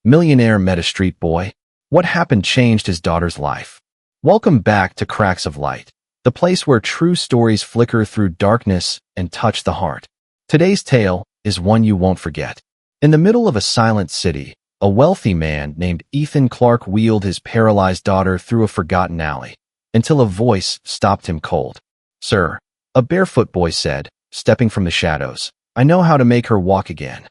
Millionaire met a street boy. What happened changed his daughter's life. Welcome back to Cracks of Light, the place where true stories flicker through darkness and touch the heart. Today's tale is one you won't forget. In the middle of a silent city, a wealthy man named Ethan Clark wheeled his paralyzed daughter through a forgotten alley, until a voice stopped him cold. "Sir," a barefoot boy said, stepping from the shadows, "I know how to make her walk again."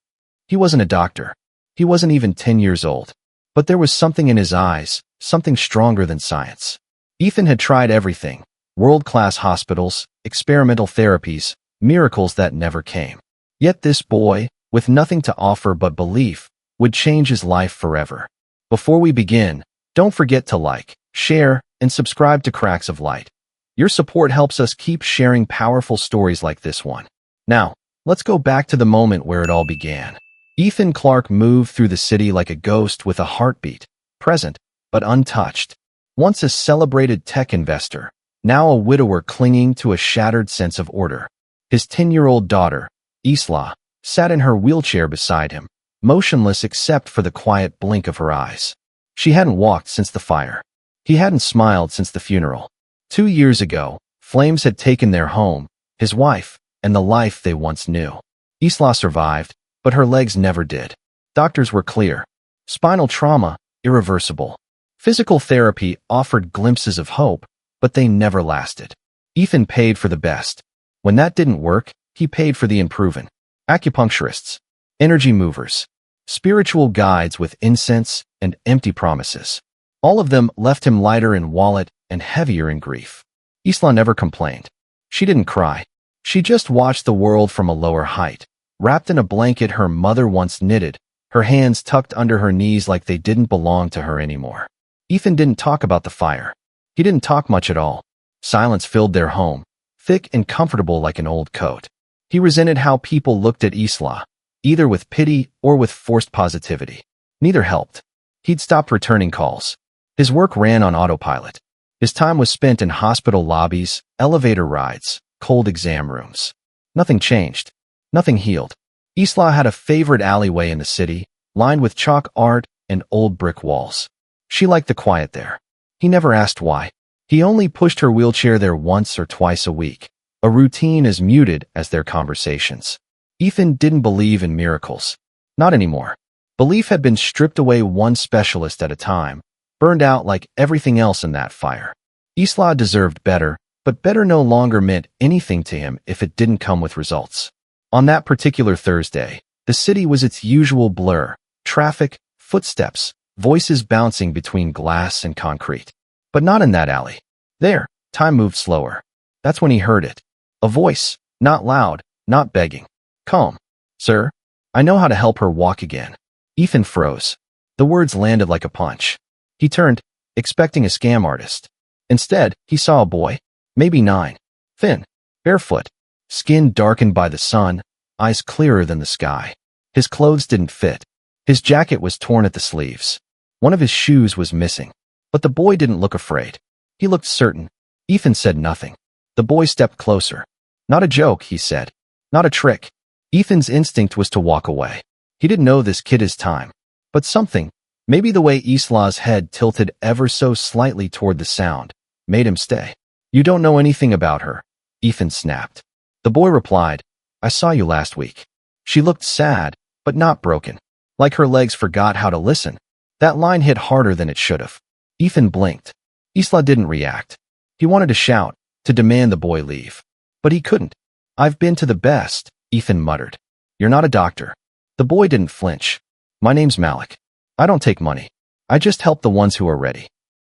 He wasn't a doctor. He wasn't even 10 years old. But there was something in his eyes, something stronger than science. Ethan had tried everything: world-class hospitals, experimental therapies, miracles that never came. Yet this boy, with nothing to offer but belief, would change his life forever. Before we begin, don't forget to like, share, and subscribe to Cracks of Light. Your support helps us keep sharing powerful stories like this one. Now, let's go back to the moment where it all began. Ethan Clark moved through the city like a ghost with a heartbeat, present, but untouched. Once a celebrated tech investor, now a widower clinging to a shattered sense of order. His 10-year-old daughter, Isla, sat in her wheelchair beside him, motionless except for the quiet blink of her eyes. She hadn't walked since the fire. He hadn't smiled since the funeral. 2 years ago, flames had taken their home, his wife, and the life they once knew. Isla survived, but her legs never did. Doctors were clear. Spinal trauma, irreversible. Physical therapy offered glimpses of hope, but they never lasted. Ethan paid for the best. When that didn't work, he paid for the unproven. Acupuncturists, energy movers, spiritual guides with incense and empty promises. All of them left him lighter in wallet and heavier in grief. Isla never complained. She didn't cry. She just watched the world from a lower height, wrapped in a blanket her mother once knitted, her hands tucked under her knees like they didn't belong to her anymore. Ethan didn't talk about the fire. He didn't talk much at all. Silence filled their home, thick and comfortable like an old coat. He resented how people looked at Isla, either with pity or with forced positivity. Neither helped. He'd stopped returning calls. His work ran on autopilot. His time was spent in hospital lobbies, elevator rides, cold exam rooms. Nothing changed. Nothing healed. Isla had a favorite alleyway in the city, lined with chalk art and old brick walls. She liked the quiet there. He never asked why. He only pushed her wheelchair there once or twice a week, a routine as muted as their conversations. Ethan didn't believe in miracles. Not anymore. Belief had been stripped away one specialist at a time, burned out like everything else in that fire. Isla deserved better, but better no longer meant anything to him if it didn't come with results. On that particular Thursday, the city was its usual blur: traffic, footsteps, voices bouncing between glass and concrete. But not in that alley. There, time moved slower. That's when he heard it. A voice, not loud, not begging. "Calm. Sir, I know how to help her walk again." Ethan froze. The words landed like a punch. He turned, expecting a scam artist. Instead, he saw a boy, maybe 9, thin, barefoot, skin darkened by the sun, eyes clearer than the sky. His clothes didn't fit. His jacket was torn at the sleeves. One of his shoes was missing. But the boy didn't look afraid. He looked certain. Ethan said nothing. The boy stepped closer. "Not a joke," he said. "Not a trick." Ethan's instinct was to walk away. He didn't know this kid his time. But something, maybe the way Isla's head tilted ever so slightly toward the sound, made him stay. "You don't know anything about her," Ethan snapped. The boy replied, "I saw you last week." She looked sad, but not broken. Like her legs forgot how to listen. That line hit harder than it should have. Ethan blinked. Isla didn't react. He wanted to shout, to demand the boy leave. But he couldn't. "I've been to the best," Ethan muttered. "You're not a doctor." The boy didn't flinch. "My name's Malik. I don't take money. I just help the ones who are ready."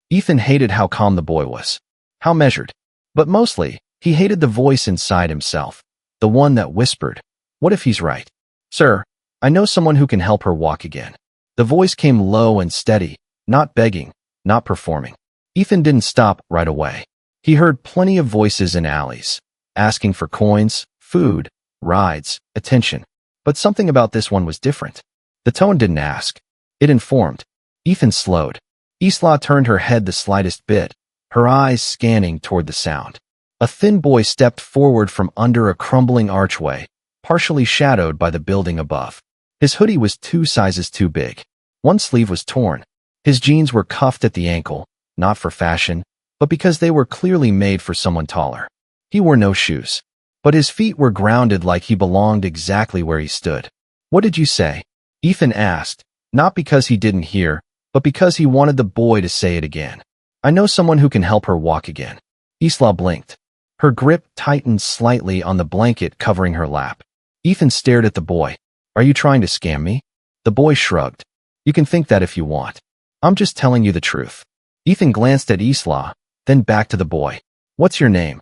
Ethan hated how calm the boy was. How measured. But mostly, he hated the voice inside himself. The one that whispered, "What if he's right?" "Sir, I know someone who can help her walk again." The voice came low and steady, not begging, not performing. Ethan didn't stop right away. He heard plenty of voices in alleys, asking for coins, food, rides, attention. But something about this one was different. The tone didn't ask. It informed. Ethan slowed. Isla turned her head the slightest bit, her eyes scanning toward the sound. A thin boy stepped forward from under a crumbling archway, partially shadowed by the building above. His hoodie was 2 sizes too big. One sleeve was torn. His jeans were cuffed at the ankle, not for fashion, but because they were clearly made for someone taller. He wore no shoes, but his feet were grounded like he belonged exactly where he stood. "What did you say?" Ethan asked, not because he didn't hear, but because he wanted the boy to say it again. "I know someone who can help her walk again." Isla blinked. Her grip tightened slightly on the blanket covering her lap. Ethan stared at the boy. "Are you trying to scam me?" The boy shrugged. "You can think that if you want. I'm just telling you the truth." Ethan glanced at Isla, then back to the boy. "What's your name?"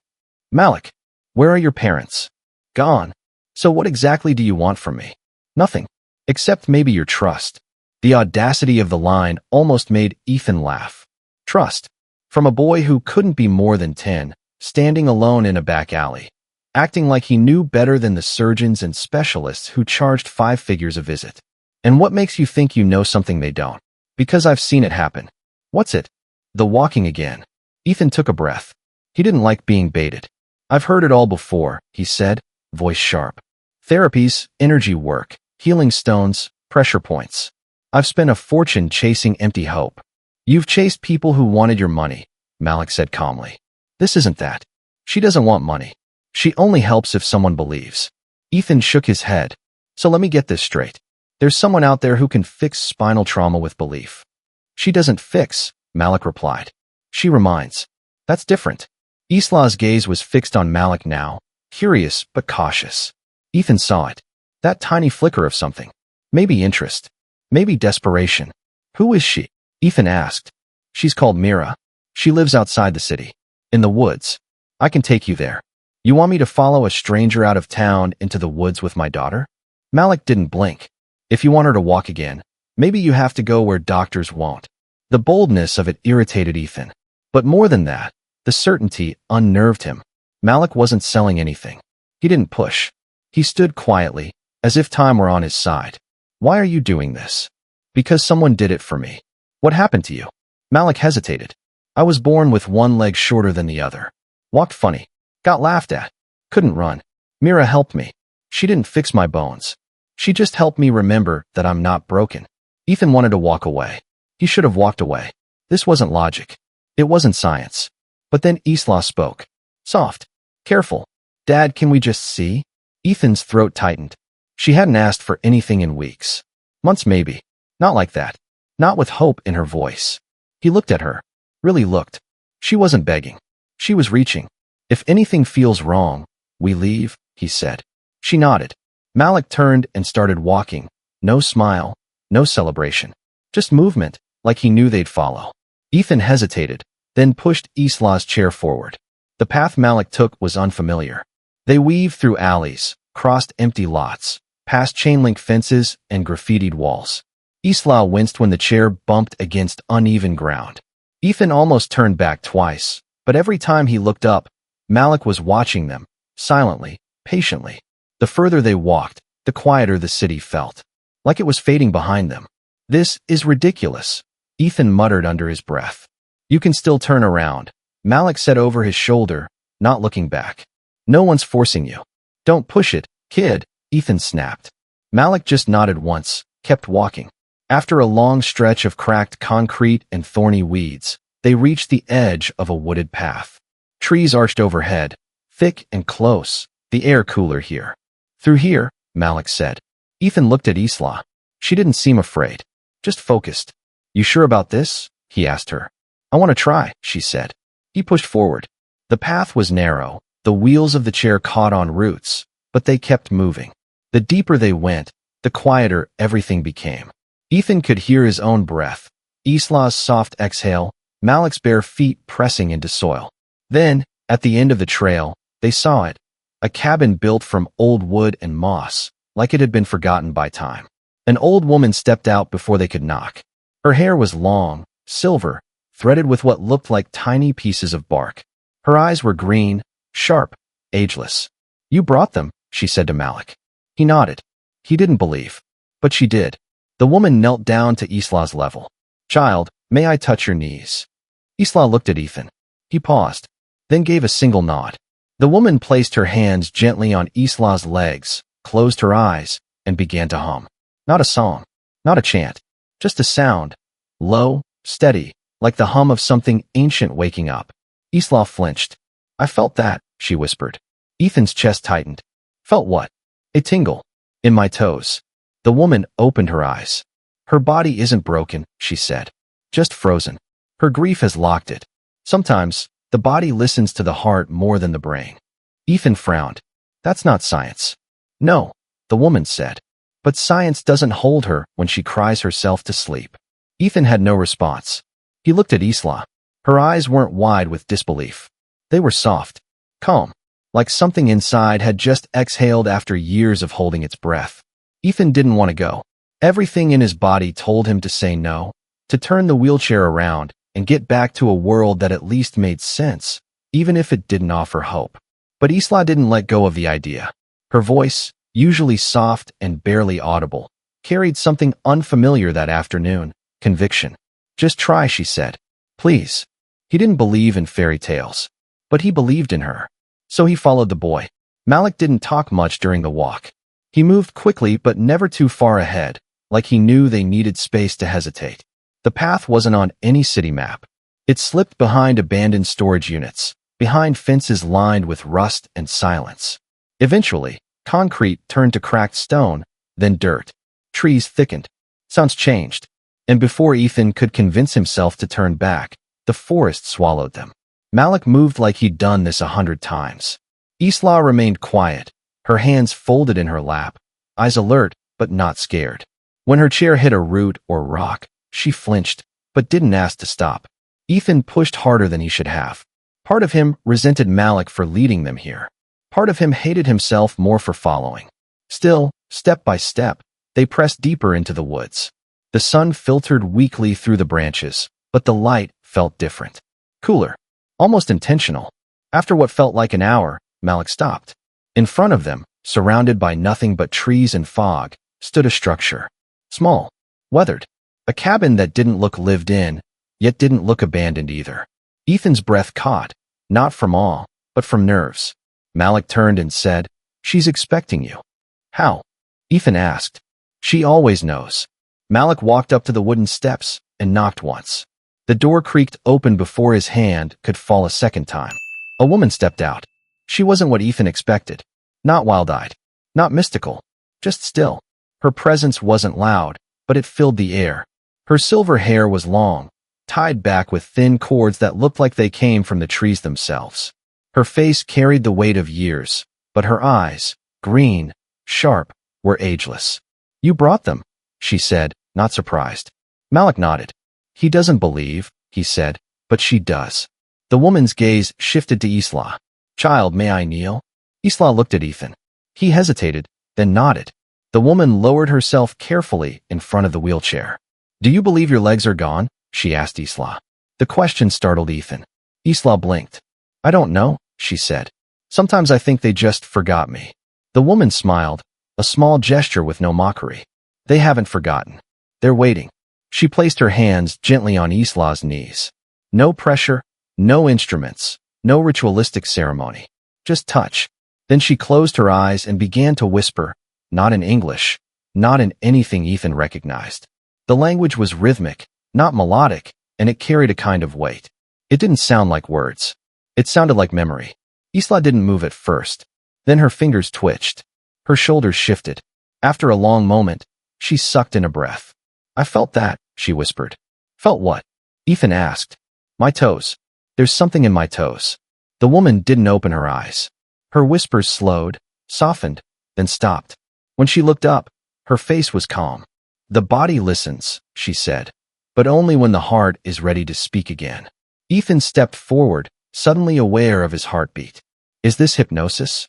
"Malik." "Where are your parents?" "Gone." "So what exactly do you want from me?" "Nothing. Except maybe your trust." The audacity of the line almost made Ethan laugh. Trust. From a boy who couldn't be more than 10, standing alone in a back alley, acting like he knew better than the surgeons and specialists who charged 5 figures a visit. "And what makes you think you know something they don't?" "Because I've seen it happen." "What's it?" "The walking again." Ethan took a breath. He didn't like being baited. "I've heard it all before," he said, voice sharp. "Therapies, energy work, healing stones, pressure points. I've spent a fortune chasing empty hope." "You've chased people who wanted your money," Malik said calmly. "This isn't that. She doesn't want money. She only helps if someone believes." Ethan shook his head. "So let me get this straight. There's someone out there who can fix spinal trauma with belief." "She doesn't fix," Malik replied. "She reminds." "That's different." Isla's gaze was fixed on Malik now, curious but cautious. Ethan saw it. That tiny flicker of something. Maybe interest. Maybe desperation. "Who is she?" Ethan asked. "She's called Mira. She lives outside the city. In the woods. I can take you there." "You want me to follow a stranger out of town into the woods with my daughter?" Malik didn't blink. "If you want her to walk again, maybe you have to go where doctors won't." The boldness of it irritated Ethan. But more than that, the certainty unnerved him. Malik wasn't selling anything. He didn't push. He stood quietly, as if time were on his side. "Why are you doing this?" "Because someone did it for me." "What happened to you?" Malik hesitated. "I was born with one leg shorter than the other. Walked funny. Got laughed at. Couldn't run. Mira helped me. She didn't fix my bones. She just helped me remember that I'm not broken." Ethan wanted to walk away. He should have walked away. This wasn't logic. It wasn't science. But then Isla spoke. Soft. Careful. "Dad, can we just see?" Ethan's throat tightened. She hadn't asked for anything in weeks. Months maybe. Not like that. Not with hope in her voice. He looked at her. Really looked. She wasn't begging. She was reaching. "If anything feels wrong, we leave," he said. She nodded. Malik turned and started walking. No smile. No celebration. Just movement, like he knew they'd follow. Ethan hesitated, then pushed Isla's chair forward. The path Malik took was unfamiliar. They weaved through alleys, crossed empty lots, past chain-link fences and graffitied walls. Isla winced when the chair bumped against uneven ground. Ethan almost turned back twice, but every time he looked up, Malik was watching them, silently, patiently. The further they walked, the quieter the city felt, like it was fading behind them. "This is ridiculous," Ethan muttered under his breath. "You can still turn around," Malik said over his shoulder, not looking back. "No one's forcing you." "Don't push it, kid," Ethan snapped. Malik just nodded once, kept walking. After a long stretch of cracked concrete and thorny weeds, they reached the edge of a wooded path. Trees arched overhead, thick and close, the air cooler here. "Through here," Malik said. Ethan looked at Isla. She didn't seem afraid, just focused. "You sure about this?" he asked her. "I want to try," she said. He pushed forward. The path was narrow, the wheels of the chair caught on roots, but they kept moving. The deeper they went, the quieter everything became. Ethan could hear his own breath, Isla's soft exhale, Malik's bare feet pressing into soil. Then, at the end of the trail, they saw it, a cabin built from old wood and moss, like it had been forgotten by time. An old woman stepped out before they could knock. Her hair was long, silver, threaded with what looked like tiny pieces of bark. Her eyes were green, sharp, ageless. "You brought them," she said to Malik. He nodded. He didn't believe. But she did. The woman knelt down to Isla's level. "Child, may I touch your knees?" Isla looked at Ethan. He paused, then gave a single nod. The woman placed her hands gently on Isla's legs, closed her eyes, and began to hum. Not a song, not a chant, Just a sound. Low, steady, like the hum of something ancient waking up. Isla flinched. I felt that, she whispered. Ethan's chest tightened. Felt what? A tingle. In my toes. The woman opened her eyes. Her body isn't broken, she said. Just frozen. Her grief has locked it. Sometimes, the body listens to the heart more than the brain. Ethan frowned. That's not science. No, the woman said. But science doesn't hold her when she cries herself to sleep. Ethan had no response. He looked at Isla. Her eyes weren't wide with disbelief. They were soft, calm, like something inside had just exhaled after years of holding its breath. Ethan didn't want to go. Everything in his body told him to say no, to turn the wheelchair around and get back to a world that at least made sense, even if it didn't offer hope. But Isla didn't let go of the idea. Her voice, usually soft and barely audible, carried something unfamiliar that afternoon, conviction. Just try, she said. Please. He didn't believe in fairy tales, but he believed in her. So he followed the boy. Malik didn't talk much during the walk. He moved quickly but never too far ahead, like he knew they needed space to hesitate. The path wasn't on any city map. It slipped behind abandoned storage units, behind fences lined with rust and silence. Eventually, concrete turned to cracked stone, then dirt. Trees thickened. Sounds changed. And before Ethan could convince himself to turn back, the forest swallowed them. Malik moved like he'd done this 100 times. Isla remained quiet, her hands folded in her lap, eyes alert but not scared. When her chair hit a root or rock, she flinched, but didn't ask to stop. Ethan pushed harder than he should have. Part of him resented Malik for leading them here. Part of him hated himself more for following. Still, step by step, they pressed deeper into the woods. The sun filtered weakly through the branches, but the light felt different. Cooler. Almost intentional. After what felt like an hour, Malik stopped. In front of them, surrounded by nothing but trees and fog, stood a structure. Small. Weathered. A cabin that didn't look lived in, yet didn't look abandoned either. Ethan's breath caught, not from awe, but from nerves. Malik turned and said, She's expecting you. How? Ethan asked. She always knows. Malik walked up to the wooden steps and knocked once. The door creaked open before his hand could fall a second time. A woman stepped out. She wasn't what Ethan expected. Not wild-eyed. Not mystical. Just still. Her presence wasn't loud, but it filled the air. Her silver hair was long, tied back with thin cords that looked like they came from the trees themselves. Her face carried the weight of years, but her eyes, green, sharp, were ageless. You brought them, she said, not surprised. Malik nodded. He doesn't believe, he said, but she does. The woman's gaze shifted to Isla. Child, may I kneel? Isla looked at Ethan. He hesitated, then nodded. The woman lowered herself carefully in front of the wheelchair. Do you believe your legs are gone? She asked Isla. The question startled Ethan. Isla blinked. I don't know, she said. Sometimes I think they just forgot me. The woman smiled, a small gesture with no mockery. They haven't forgotten. They're waiting. She placed her hands gently on Isla's knees. No pressure, no instruments, no ritualistic ceremony. Just touch. Then she closed her eyes and began to whisper, not in English, not in anything Ethan recognized. The language was rhythmic, not melodic, and it carried a kind of weight. It didn't sound like words. It sounded like memory. Isla didn't move at first. Then her fingers twitched. Her shoulders shifted. After a long moment, she sucked in a breath. I felt that, she whispered. Felt what? Ethan asked. My toes. There's something in my toes. The woman didn't open her eyes. Her whispers slowed, softened, then stopped. When she looked up, her face was calm. The body listens, she said, but only when the heart is ready to speak again. Ethan stepped forward, suddenly aware of his heartbeat. Is this hypnosis?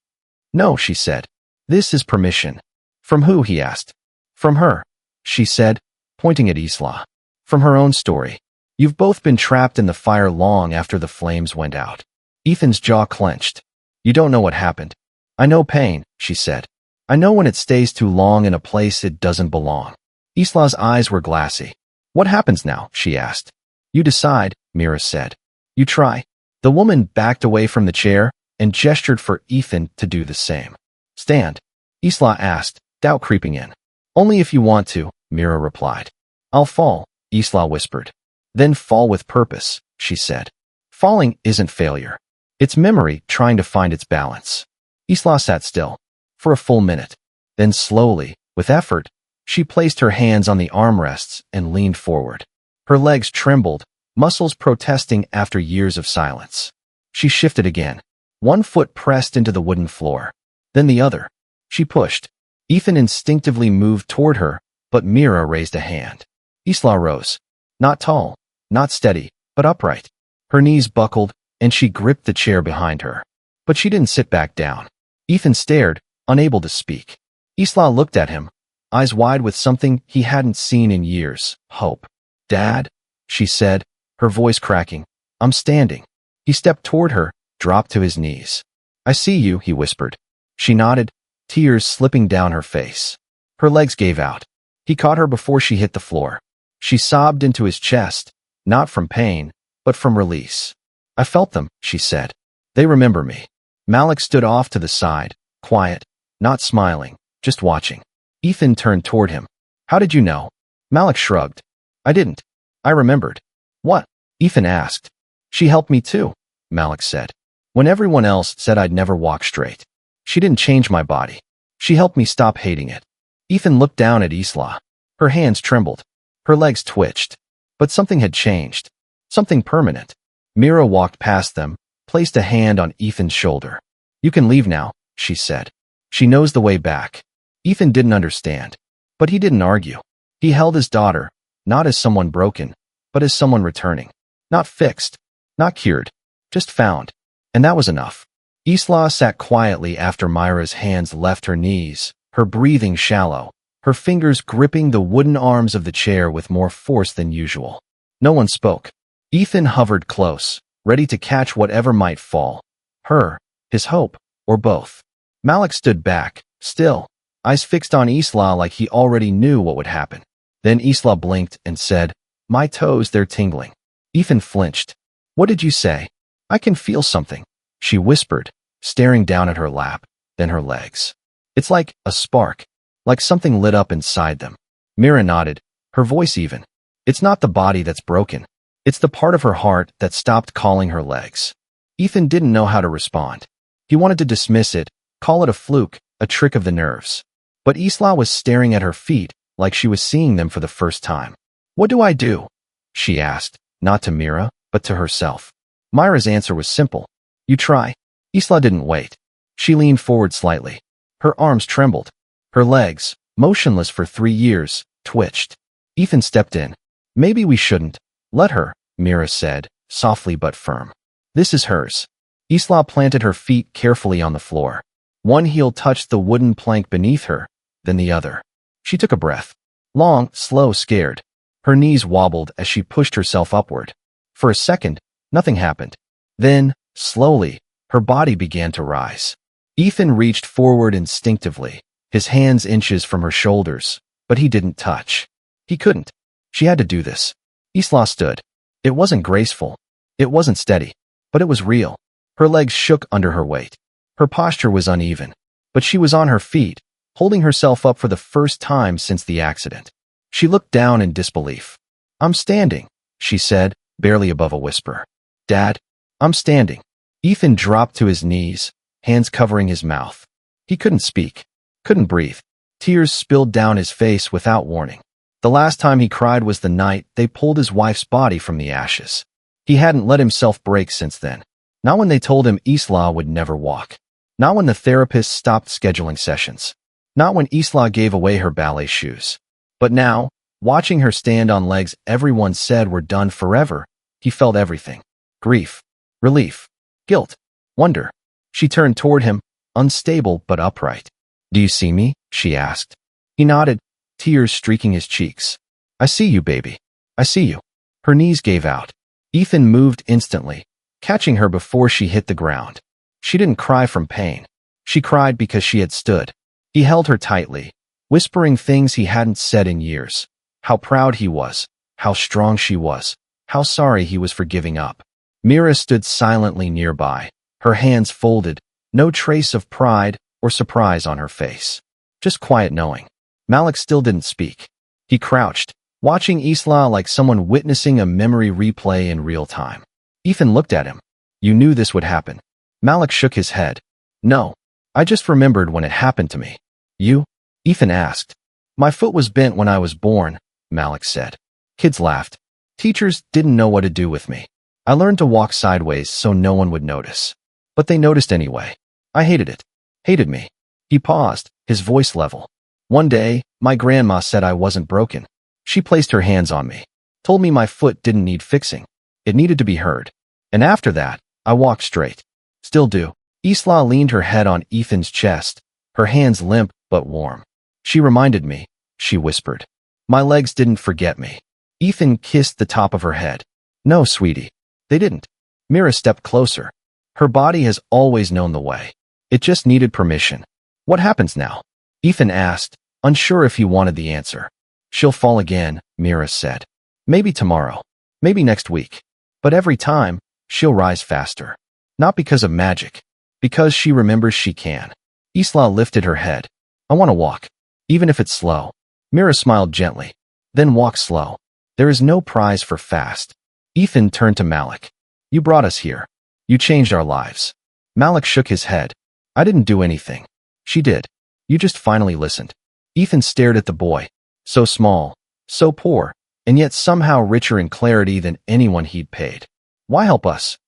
No, she said. This is permission. From who? He asked. From her, she said, pointing at Isla. From her own story. You've both been trapped in the fire long after the flames went out. Ethan's jaw clenched. You don't know what happened. I know pain, she said. I know when it stays too long in a place it doesn't belong. Isla's eyes were glassy. What happens now? She asked. You decide, Mira said. You try. The woman backed away from the chair and gestured for Ethan to do the same. Stand. Isla asked, doubt creeping in. Only if you want to, Mira replied. I'll fall, Isla whispered. Then fall with purpose, she said. Falling isn't failure. It's memory trying to find its balance. Isla sat still for a full minute. Then slowly, with effort, she placed her hands on the armrests and leaned forward. Her legs trembled, muscles protesting after years of silence. She shifted again. One foot pressed into the wooden floor. Then the other. She pushed. Ethan instinctively moved toward her, but Mira raised a hand. Isla rose. Not tall, not steady, but upright. Her knees buckled, and she gripped the chair behind her. But she didn't sit back down. Ethan stared, unable to speak. Isla looked at him, eyes wide with something he hadn't seen in years, hope. Dad, she said, her voice cracking. I'm standing. He stepped toward her, dropped to his knees. I see you, he whispered. She nodded, tears slipping down her face. Her legs gave out. He caught her before she hit the floor. She sobbed into his chest, not from pain, but from release. I felt them, she said. They remember me. Malik stood off to the side, quiet, not smiling, just watching. Ethan turned toward him. How did you know? Malik shrugged. I didn't. I remembered. What? Ethan asked. She helped me too, Malik said. When everyone else said I'd never walk straight. She didn't change my body. She helped me stop hating it. Ethan looked down at Isla. Her hands trembled. Her legs twitched. But something had changed. Something permanent. Mira walked past them, placed a hand on Ethan's shoulder. You can leave now, she said. She knows the way back. Ethan didn't understand. But he didn't argue. He held his daughter, not as someone broken, but as someone returning. Not fixed. Not cured. Just found. And that was enough. Isla sat quietly after Myra's hands left her knees, her breathing shallow, her fingers gripping the wooden arms of the chair with more force than usual. No one spoke. Ethan hovered close, ready to catch whatever might fall. Her, his hope, or both. Malik stood back, still, eyes fixed on Isla like he already knew what would happen. Then Isla blinked and said, My toes, they're tingling. Ethan flinched. What did you say? I can feel something, she whispered, staring down at her lap, then her legs. It's like a spark, like something lit up inside them. Mira nodded, her voice even. It's not the body that's broken. It's the part of her heart that stopped calling her legs. Ethan didn't know how to respond. He wanted to dismiss it, call it a fluke, a trick of the nerves. But Isla was staring at her feet like she was seeing them for the first time. What do I do? She asked, not to Mira, but to herself. Myra's answer was simple. You try. Isla didn't wait. She leaned forward slightly. Her arms trembled. Her legs, motionless for 3 years, twitched. Ethan stepped in. Maybe we shouldn't. Let her, Mira said, softly but firm. This is hers. Isla planted her feet carefully on the floor. One heel touched the wooden plank beneath her, then the other. She took a breath. Long, slow, scared. Her knees wobbled as she pushed herself upward. For a second, nothing happened. Then, slowly, her body began to rise. Ethan reached forward instinctively, his hands inches from her shoulders, but he didn't touch. He couldn't. She had to do this. Isla stood. It wasn't graceful. It wasn't steady. But it was real. Her legs shook under her weight. Her posture was uneven. But she was on her feet, holding herself up for the first time since the accident. She looked down in disbelief. I'm standing, she said, barely above a whisper. Dad, I'm standing. Ethan dropped to his knees, hands covering his mouth. He couldn't speak, couldn't breathe. Tears spilled down his face without warning. The last time he cried was the night they pulled his wife's body from the ashes. He hadn't let himself break since then. Not when they told him Isla would never walk. Not when the therapist stopped scheduling sessions. Not when Isla gave away her ballet shoes. But now, watching her stand on legs everyone said were done forever, he felt everything. Grief, relief, guilt, wonder. She turned toward him, unstable but upright. Do you see me? She asked. He nodded, tears streaking his cheeks. I see you, baby. I see you. Her knees gave out. Ethan moved instantly, catching her before she hit the ground. She didn't cry from pain. She cried because she had stood. He held her tightly, whispering things he hadn't said in years. How proud he was, how strong she was, how sorry he was for giving up. Mira stood silently nearby, her hands folded, no trace of pride or surprise on her face. Just quiet knowing. Malik still didn't speak. He crouched, watching Isla like someone witnessing a memory replay in real time. Ethan looked at him. You knew this would happen. Malik shook his head. No. I just remembered when it happened to me. You? Ethan asked. My foot was bent when I was born, Malik said. Kids laughed. Teachers didn't know what to do with me. I learned to walk sideways so no one would notice. But they noticed anyway. I hated it. Hated me. He paused, his voice level. One day, my grandma said I wasn't broken. She placed her hands on me. Told me my foot didn't need fixing. It needed to be heard. And after that, I walked straight. Still do. Isla leaned her head on Ethan's chest, her hands limp but warm. She reminded me, she whispered. My legs didn't forget me. Ethan kissed the top of her head. No, sweetie. They didn't. Mira stepped closer. Her body has always known the way. It just needed permission. What happens now? Ethan asked, unsure if he wanted the answer. She'll fall again, Mira said. Maybe tomorrow. Maybe next week. But every time, she'll rise faster. Not because of magic. Because she remembers she can. Isla lifted her head. I want to walk. Even if it's slow. Mira smiled gently. Then walk slow. There is no prize for fast. Ethan turned to Malik. You brought us here. You changed our lives. Malik shook his head. I didn't do anything. She did. You just finally listened. Ethan stared at the boy. So small, so poor, and yet somehow richer in clarity than anyone he'd paid. Why help us?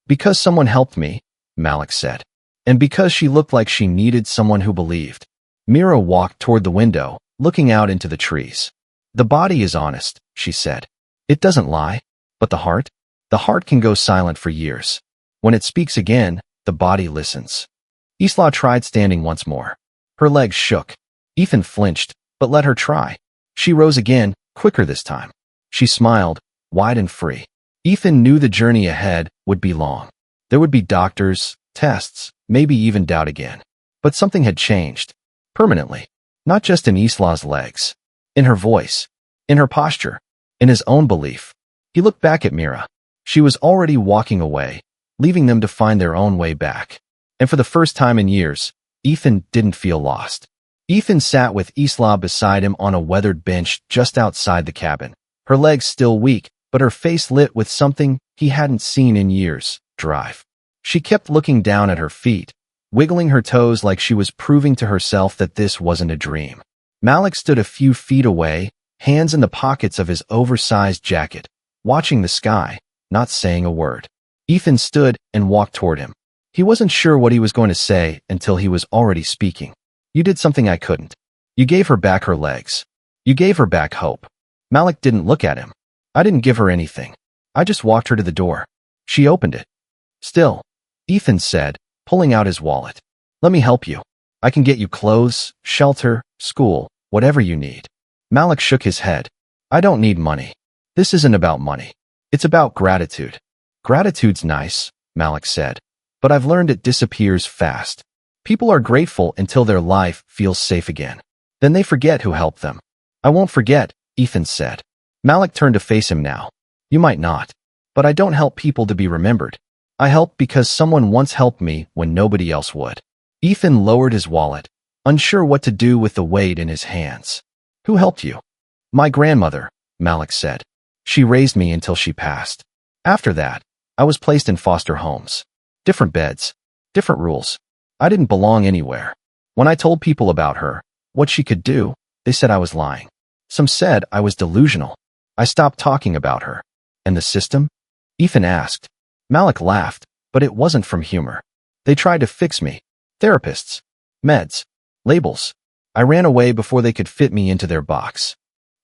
Because someone helped me, Malik said. And because she looked like she needed someone who believed. Mira walked toward the window, looking out into the trees. The body is honest, she said. It doesn't lie. But the heart? The heart can go silent for years. When it speaks again, the body listens. Isla tried standing once more. Her legs shook. Ethan flinched, but let her try. She rose again, quicker this time. She smiled, wide and free. Ethan knew the journey ahead would be long. There would be doctors, tests, maybe even doubt again. But something had changed. Permanently. Not just in Isla's legs. In her voice. In her posture. In his own belief. He looked back at Mira. She was already walking away, leaving them to find their own way back. And for the first time in years, Ethan didn't feel lost. Ethan sat with Isla beside him on a weathered bench just outside the cabin. Her legs still weak, but her face lit with something he hadn't seen in years, drive. She kept looking down at her feet, wiggling her toes like she was proving to herself that this wasn't a dream. Malik stood a few feet away, hands in the pockets of his oversized jacket, watching the sky, not saying a word. Ethan stood and walked toward him. He wasn't sure what he was going to say until he was already speaking. You did something I couldn't. You gave her back her legs. You gave her back hope. Malik didn't look at him. I didn't give her anything. I just walked her to the door. She opened it. Still, Ethan said, pulling out his wallet. Let me help you. I can get you clothes, shelter, school, whatever you need. Malik shook his head. I don't need money. This isn't about money. It's about gratitude. Gratitude's nice, Malik said. But I've learned it disappears fast. People are grateful until their life feels safe again. Then they forget who helped them. I won't forget, Ethan said. Malik turned to face him now. You might not. But I don't help people to be remembered. I help because someone once helped me when nobody else would. Ethan lowered his wallet, unsure what to do with the weight in his hands. Who helped you? My grandmother, Malik said. She raised me until she passed. After that, I was placed in foster homes. Different beds. Different rules. I didn't belong anywhere. When I told people about her, what she could do, they said I was lying. Some said I was delusional. I stopped talking about her. And the system? Ethan asked. Malik laughed, but it wasn't from humor. They tried to fix me. Therapists. Meds. Labels. I ran away before they could fit me into their box.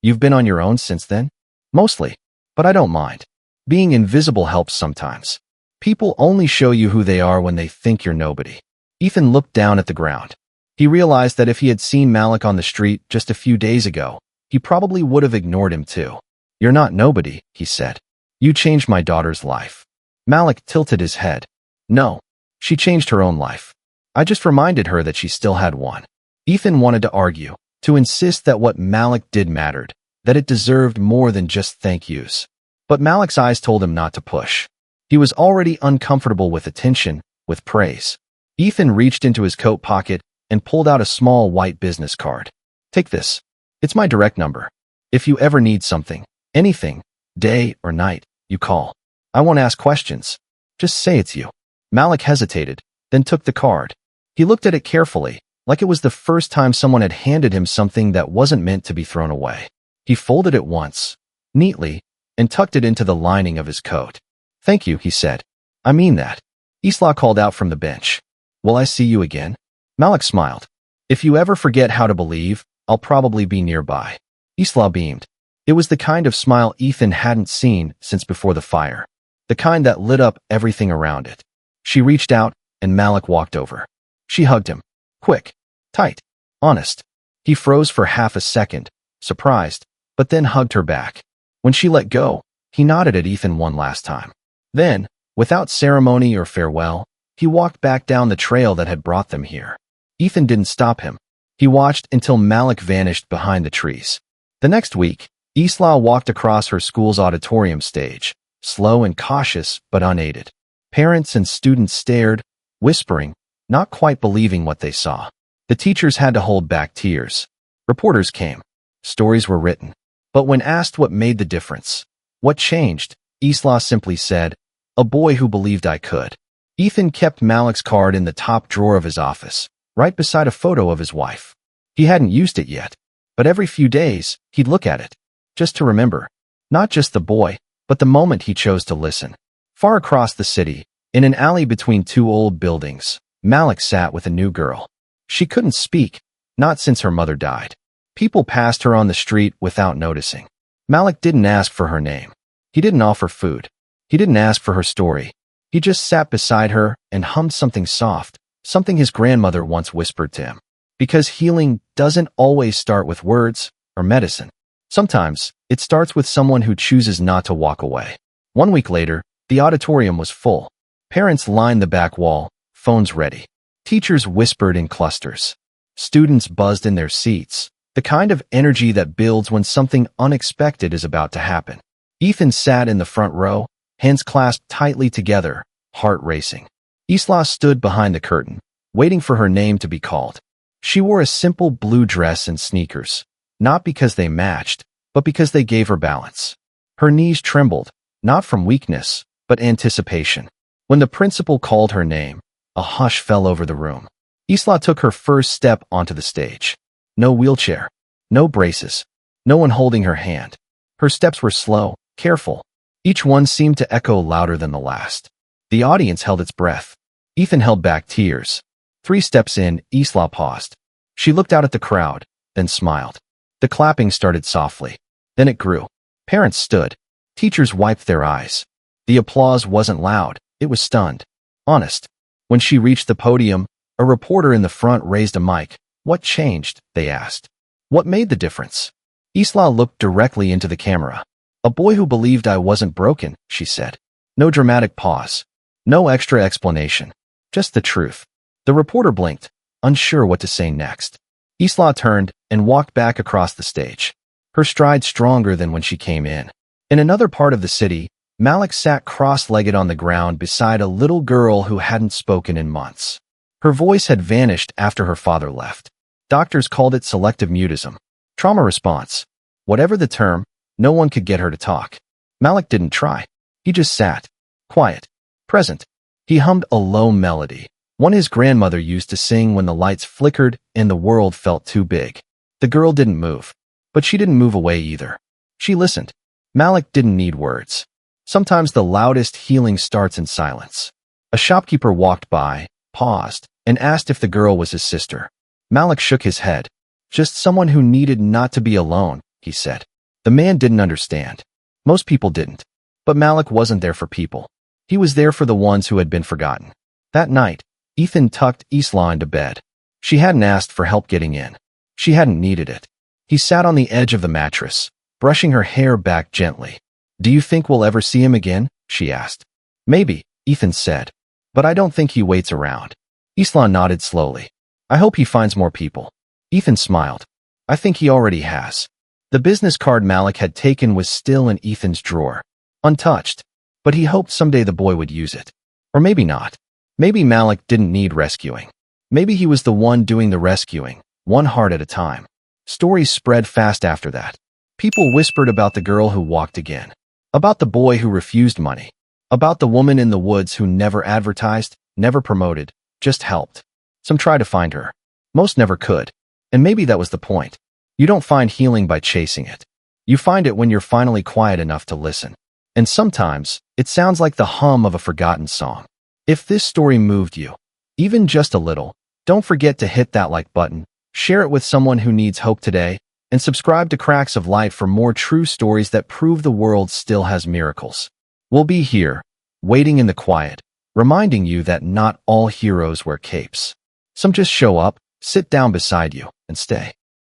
You've been on your own since then? Mostly. But I don't mind. Being invisible helps sometimes. People only show you who they are when they think you're nobody. Ethan looked down at the ground. He realized that if he had seen Malik on the street just a few days ago, he probably would have ignored him too. You're not nobody, he said. You changed my daughter's life. Malik tilted his head. No, she changed her own life. I just reminded her that she still had one. Ethan wanted to argue, to insist that what Malik did mattered, that it deserved more than just thank yous. But Malik's eyes told him not to push. He was already uncomfortable with attention, with praise. Ethan reached into his coat pocket and pulled out a small white business card. Take this. It's my direct number. If you ever need something, anything, day or night, you call. I won't ask questions. Just say it's you. Malik hesitated, then took the card. He looked at it carefully, like it was the first time someone had handed him something that wasn't meant to be thrown away. He folded it once, neatly, and tucked it into the lining of his coat. Thank you, he said. I mean that. Isla called out from the bench. Will I see you again? Malik smiled. If you ever forget how to believe, I'll probably be nearby. Isla beamed. It was the kind of smile Ethan hadn't seen since before the fire. The kind that lit up everything around it. She reached out, and Malik walked over. She hugged him. Quick, tight, honest. He froze for half a second, surprised, but then hugged her back. When she let go, he nodded at Ethan one last time. Then, without ceremony or farewell, he walked back down the trail that had brought them here. Ethan didn't stop him. He watched until Malik vanished behind the trees. The next week, Isla walked across her school's auditorium stage, slow and cautious but unaided. Parents and students stared, whispering, not quite believing what they saw. The teachers had to hold back tears. Reporters came. Stories were written. But when asked what made the difference, what changed, Isla simply said, a boy who believed I could. Ethan kept Malik's card in the top drawer of his office, right beside a photo of his wife. He hadn't used it yet, but every few days, he'd look at it, just to remember. Not just the boy, but the moment he chose to listen. Far across the city, in an alley between two old buildings, Malik sat with a new girl. She couldn't speak, not since her mother died. People passed her on the street without noticing. Malik didn't ask for her name. He didn't offer food. He didn't ask for her story. He just sat beside her and hummed something soft, something his grandmother once whispered to him. Because healing doesn't always start with words or medicine. Sometimes, it starts with someone who chooses not to walk away. 1 week later, the auditorium was full. Parents lined the back wall, phones ready. Teachers whispered in clusters. Students buzzed in their seats, the kind of energy that builds when something unexpected is about to happen. Ethan sat in the front row, hands clasped tightly together, heart racing. Isla stood behind the curtain, waiting for her name to be called. She wore a simple blue dress and sneakers, not because they matched, but because they gave her balance. Her knees trembled, not from weakness, but anticipation. When the principal called her name, a hush fell over the room. Isla took her first step onto the stage. No wheelchair, no braces, no one holding her hand. Her steps were slow, careful. Each one seemed to echo louder than the last. The audience held its breath. Ethan held back tears. 3 steps in, Isla paused. She looked out at the crowd, then smiled. The clapping started softly. Then it grew. Parents stood. Teachers wiped their eyes. The applause wasn't loud, it was stunned. Honest. When she reached the podium, a reporter in the front raised a mic. What changed? They asked. What made the difference? Isla looked directly into the camera. A boy who believed I wasn't broken, she said. No dramatic pause. No extra explanation. Just the truth. The reporter blinked, unsure what to say next. Isla turned and walked back across the stage. Her stride stronger than when she came in. In another part of the city, Malik sat cross-legged on the ground beside a little girl who hadn't spoken in months. Her voice had vanished after her father left. Doctors called it selective mutism. Trauma response. Whatever the term, no one could get her to talk. Malik didn't try. He just sat. Quiet. Present. He hummed a low melody, one his grandmother used to sing when the lights flickered and the world felt too big. The girl didn't move. But she didn't move away either. She listened. Malik didn't need words. Sometimes the loudest healing starts in silence. A shopkeeper walked by, paused, and asked if the girl was his sister. Malik shook his head. Just someone who needed not to be alone, he said. The man didn't understand. Most people didn't. But Malik wasn't there for people. He was there for the ones who had been forgotten. That night, Ethan tucked Isla into bed. She hadn't asked for help getting in. She hadn't needed it. He sat on the edge of the mattress, brushing her hair back gently. Do you think we'll ever see him again? She asked. Maybe, Ethan said. But I don't think he waits around. Isla nodded slowly. I hope he finds more people. Ethan smiled. I think he already has. The business card Malik had taken was still in Ethan's drawer. Untouched. But he hoped someday the boy would use it. Or maybe not. Maybe Malik didn't need rescuing. Maybe he was the one doing the rescuing, one heart at a time. Stories spread fast after that. People whispered about the girl who walked again, about the boy who refused money, about the woman in the woods who never advertised, never promoted, just helped. Some tried to find her. Most never could. And maybe that was the point. You don't find healing by chasing it. You find it when you're finally quiet enough to listen. And sometimes, it sounds like the hum of a forgotten song. If this story moved you, even just a little, don't forget to hit that like button, share it with someone who needs hope today, and subscribe to Cracks of Light for more true stories that prove the world still has miracles. We'll be here, waiting in the quiet, reminding you that not all heroes wear capes. Some just show up, sit down beside you, and stay.